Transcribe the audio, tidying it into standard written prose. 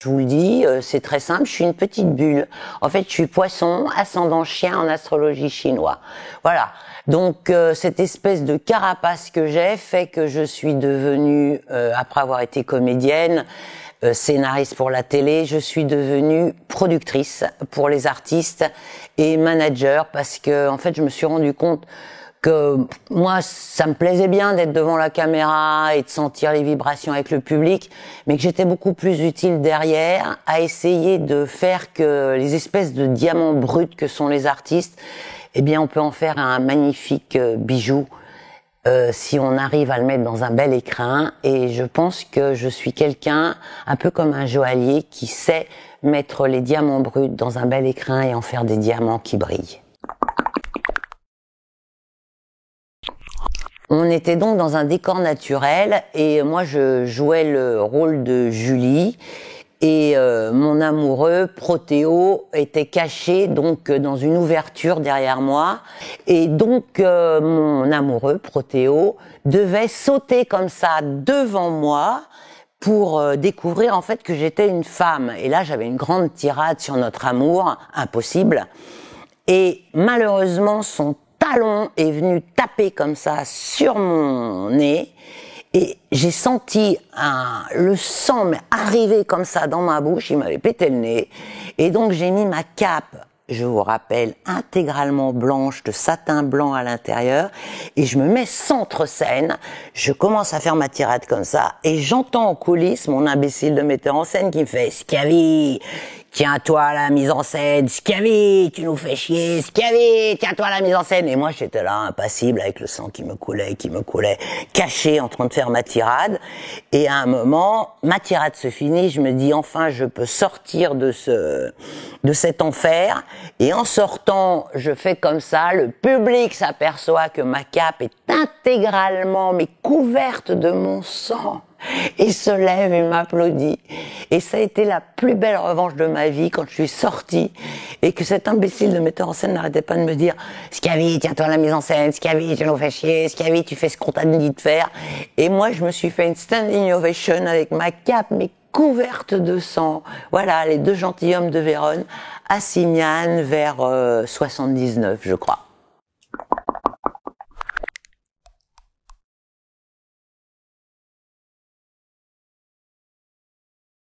Je vous le dis, c'est très simple, je suis une petite bulle. En fait, je suis poisson, ascendant chien en astrologie chinoise. Voilà. Donc, cette espèce de carapace que j'ai fait que je suis devenue, après avoir été comédienne, scénariste pour la télé, je suis devenue productrice pour les artistes et manager parce que, en fait, je me suis rendu compte que moi, ça me plaisait bien d'être devant la caméra et de sentir les vibrations avec le public, mais que j'étais beaucoup plus utile derrière à essayer de faire que les espèces de diamants bruts que sont les artistes, eh bien, on peut en faire un magnifique bijou si on arrive à le mettre dans un bel écrin. Et je pense que je suis quelqu'un, un peu comme un joaillier, qui sait mettre les diamants bruts dans un bel écrin et en faire des diamants qui brillent. On était donc dans un décor naturel et moi je jouais le rôle de Julie et mon amoureux Protéo était caché donc dans une ouverture derrière moi et donc mon amoureux Protéo devait sauter comme ça devant moi pour découvrir en fait que j'étais une femme. Et là j'avais une grande tirade sur notre amour, impossible. Et malheureusement son talon est venu taper comme ça sur mon nez et j'ai senti le sang arriver comme ça dans ma bouche, il m'avait pété le nez et donc j'ai mis ma cape, je vous rappelle, intégralement blanche, de satin blanc à l'intérieur et je me mets centre-scène, je commence à faire ma tirade comme ça et j'entends en coulisses mon imbécile de metteur en scène qui me fait « Schiavi, tiens-toi à la mise en scène, Schiavi, tu nous fais chier, Schiavi, tiens-toi à la mise en scène !» Et moi, j'étais là, impassible, avec le sang qui me coulait, caché, en train de faire ma tirade. Et à un moment, ma tirade se finit, je me dis, enfin, je peux sortir de cet enfer. Et en sortant, je fais comme ça, le public s'aperçoit que ma cape est intégralement, mais couverte de mon sang. Et se lève et m'applaudit. Et ça a été la plus belle revanche de ma vie quand je suis sortie et que cet imbécile de metteur en scène n'arrêtait pas de me dire « Schiavi, tiens-toi à la mise en scène, Schiavi, tu nous fais chier, Schiavi, tu fais ce qu'on t'a dit de faire. » Et moi, je me suis fait une standing ovation avec ma cape, mais couverte de sang. Voilà, les deux gentilshommes de Vérone, à Signane, vers 79, je crois.